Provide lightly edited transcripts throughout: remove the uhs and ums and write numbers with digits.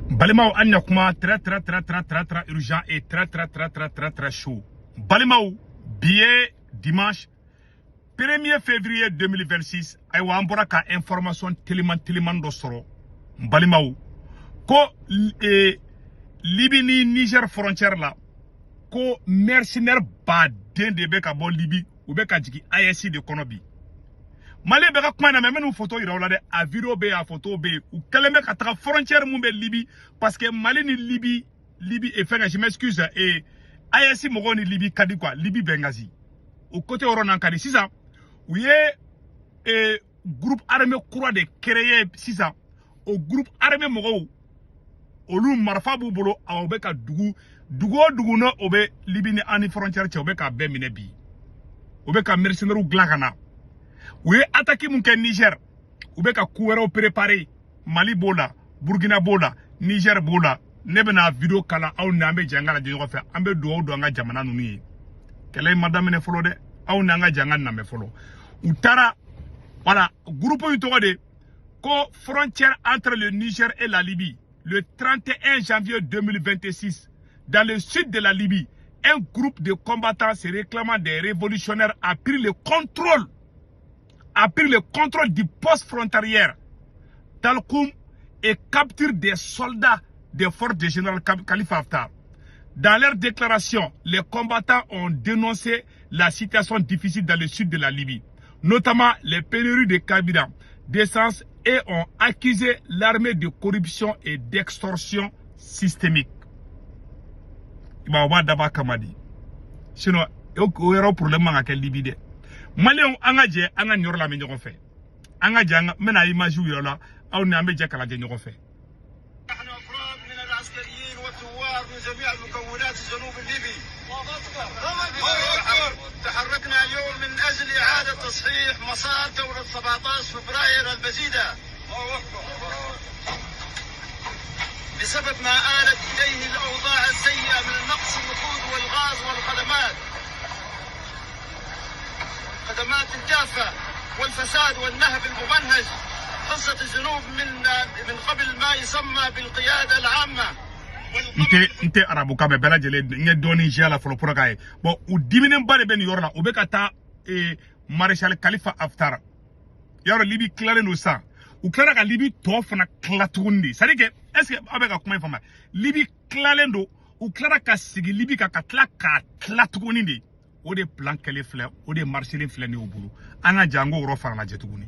Balimao anya kuma très urgent et très chaud. Balimao billet dimanche 1er février 2026 aywa ambora ka information téléman do soro. Balimao ko Libye ni Niger frontière la ko mercenaire ba den de be ka bon Libye ou be ka jigi ISI de Konobi. Mali be ka kuma na menu photo ira de a video be a photo be ou keleme ka tra frontière mu be Libye parce que Mali ni Libye et fait je m'excuse et ISI mo ni Libye kadi quoi Libye Benghazi au côté orona kadi c'est ça où est groupe armé croix de créer c'est ça au groupe armé mo olu marfa bu bolo awbe ka dugu no obe Libye ni ani frontière che obe ka be mine bi obe ka mercenaire glakana oui attaquer mon Niger obe ka kuwero préparer Mali bola Burkina bola Niger bola nebena video kala aw nambe jangala de yofe ambe do nga jamana nuni kele madame ne folo de aw nga jangana na me folo utara voilà groupe yuto de ko frontière entre le Niger et la Libye le 31 janvier 2026 dans le sud de la Libye un groupe de combattants se réclamant des révolutionnaires a pris le contrôle du poste frontalier Talkoum et capture des soldats des forces du général Khalifa Haftar. Dans leur déclaration, les combattants ont dénoncé la situation difficile dans le sud de la Libye, notamment les pénuries de carburant, d'essence et ont accusé l'armée de corruption et d'extorsion systémique. Sinon, il y a un problème avec la Libye. Malien angaje anga nyoro la menyo fait angaje anga mena image yo la au na meje kala je nyoro fait نحن افراد من العسكريين والثوار من جميع المكونات الجنوب الليبي تحركنا اليوم من اجل اعاده تصحيح مسار ثوره 17 فبراير المجيده بسبب ما آلت اليه الاوضاع السيئه من نقص الوقود والغاز والخدمات الجافة والفساد والنهب الممنهج قصة الجنوب من قبل ما يسمى بالقيادة العامة. Nte arabu kabe bela jele nye doni jela folo progaye bon u diminen bare ben yorla u be kata Maréchal Khalifa Haftar yaro Libi klare no sa u klara ka Libi to fana klatundi c'est à dire que est-ce que abeka kuma informa Libi klare ndo u klara ka sigi Libi ka klatundi ndi o de plan kele fleur o de marché les fleurs ni au boulot anga jango ro fara la jetuguni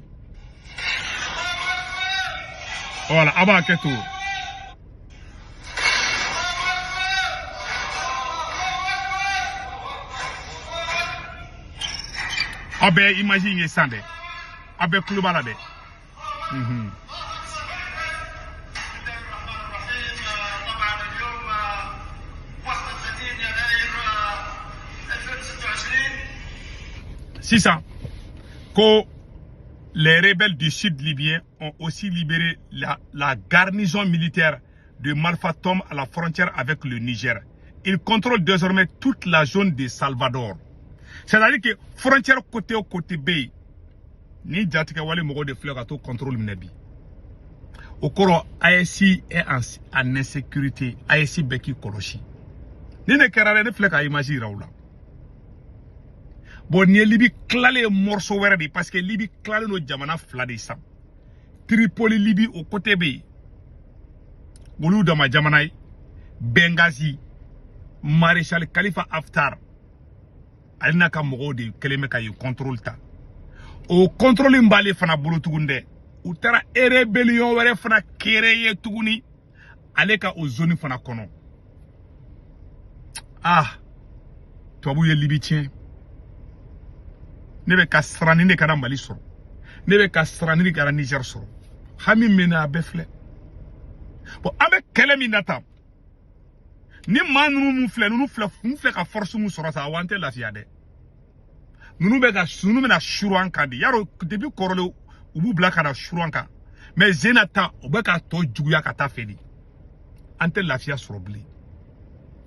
voilà aba keto abe imagine sande abe klubala de C'est ça. Que les rebelles du sud libyen ont aussi libéré la garnison militaire de Malfatom à la frontière avec le Niger. Ils contrôlent désormais toute la zone de Salvador. C'est-à-dire que frontière côté au côté B, ni Djatika Wale Mogo de Fleurato contrôle Mnebi. Au Koro, ASI est en insécurité. ASI Beki Koroshi. Ni ne kerare de Fleka imagine Raoula. Bon, ni Libye clale morceau wéré parce que Libye clale no jamana flade ça. Tripoli Libye au côté B. Boulou dans ma jamanaï, Benghazi, Maréchal Khalifa Haftar. Alina ka mogo de keleme ka yu contrôle ta. Au contrôle mbali fana bulu tugunde. Ou tara rébellion wéré fana créé tuguni. Aleka au zone fana kono. Ah, toi bouye Libye tien. Nebe ka srani ne kana Mali soro nebe ka srani ne kana Niger soro hami mena befle bon avec kele minata ni manu mu fle ka force mu soro sa wante la fiade nunu be ka sunu mena shuran kandi yaro depuis korolo ubu blaka na shuran ka mais zenata obe ka to juguya ka ta feli ante la fia soro bli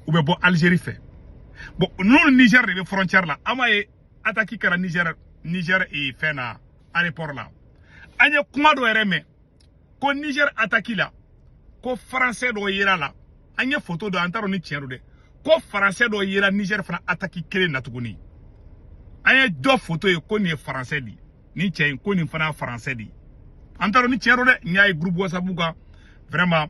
ube bo Algérie fait bon nous Niger de frontière là amaye attaquer kara Niger et Fena aéroport là. Anya kuma do reme ko Niger attaque là. ko français do yira la anye photo do antaro ni tiero de ko français do yira Niger fana attaque kele na tuguni anye do photo e ko ni français di ni tien ko ni fana français di antaro ni tiero de nyai groupe WhatsApp ga vraiment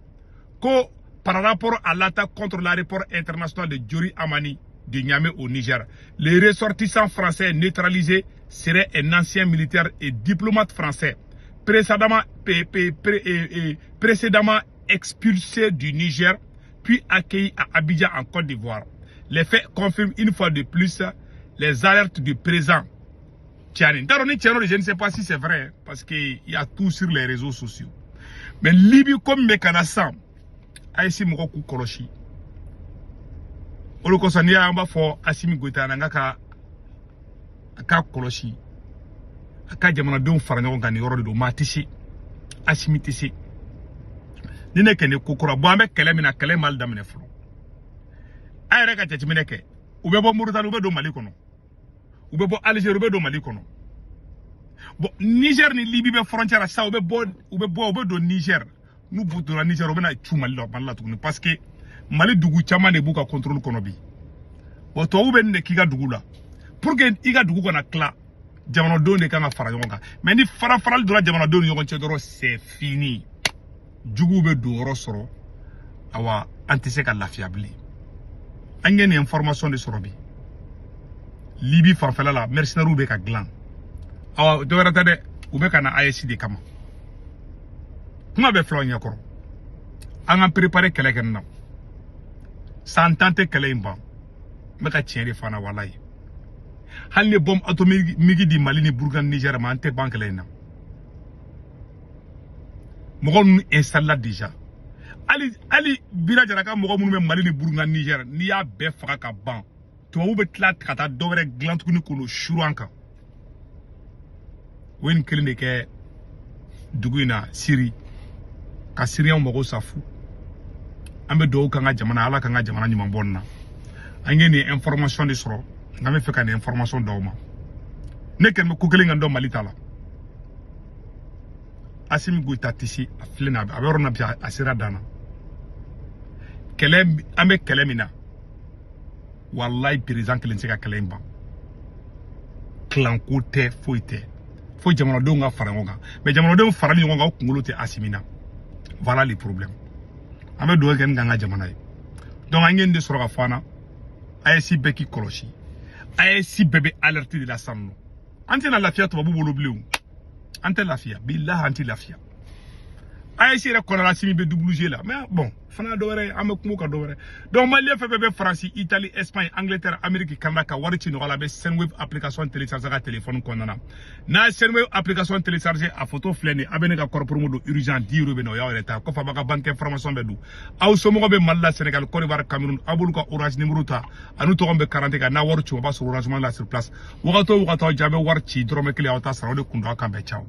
ko par rapport à l'attaque contre l'aéroport international de Diori Amani de Niamey au Niger, les ressortissants français neutralisés seraient un ancien militaire et diplomate français précédemment expulsé du Niger puis accueilli à Abidjan en Côte d'Ivoire. Les faits confirment une fois de plus les alertes du présent. Je ne sais pas si c'est vrai parce qu'il y a tout sur les réseaux sociaux. Mais Libye comme mécanisme, Aïssi Mokoku Koroshi. Olo kosania amba fo Assimi Goïta nanga ka Koroshi. Aka jamana don faranyo ngani yoro do matisi Assimi tisi. Nine kene kokora bo ambe kele mina kele mal damene flo. Ayre ka tchimine ke. Ube bo Mauritanie ube do Mali kono. Ube bo Algérie ube do Mali kono. Bo Niger ni Libye be frontière sa ube do Niger. Nous boutons la Niger obena chumali la banla tukuni parce que Mali dugu chama ne buka contrôle konobi. Bo to ube ne kiga dugu la. Pour que iga dugu kona kla jamano do ne kanga fara yonga. Mais ni fara dura jamano do yonga chedoro c'est fini. Dugu be do soro awa antise ka lafiabli. Angene information de sorobi. Libye fanfela la mercenaire ube ka glan. Awa do rata de ube kana AEC kama. Kuma be flo nyakoro anga préparer kele kenna santante kele imba meka tiere fana wallahi halle bom atomique migi di Mali ni Burkina Niger ma ante banque lena mogon installa déjà ali bira jaraka mogon munu be Mali ni Burkina Niger ni ya be faka ka ban to wu be tlat kata dovre glant kunu kono shuranka wen kelinde ke duguina Syrie ka Syrian mogo safu ambe do kanga jamana ala kanga jamana nyuma bonna angeni information de soro ngame feka ni information dawma neken me kukeli ngando malitala Assimi Goïta tisi aflena aberona bi asira dana kelem ambe kelemina wallahi président kelenseka kelemba clan côté foite fo jamana do nga farangoga mais jamana do farali nga kungolo te Assimina. Voilà les problèmes. Ame do gen ganga jamana yi. Donc angende soroga fana AEC beki koloshi. AEC bébé alerté de la sanno. Ante na lafia to babu bolo bleu. Ante lafia, billah anti lafia. AEC re kola Assimi be WG là. Mais bon, fana do wéré ame kumo ka do wéré. Donc Mali fait bébé France, Italie, Espagne, Angleterre, Amérique, Canada ka wari chino wala be Sendwave application télécharger ka téléphone konnana. Na Sendwave application télécharger a photo fleni abene ka korporo modo urgent 10 € be no ya wéré ta ko fa baka banque information be du. Aw so mo be Mali Sénégal, Côte d'Ivoire, Cameroun, abulu ka Orange numéro ta anu to be 40 ka na waru chuma ba sur Orange la sur place. Wakato jabe warchi drome kili awta sarode kundo ka be chao.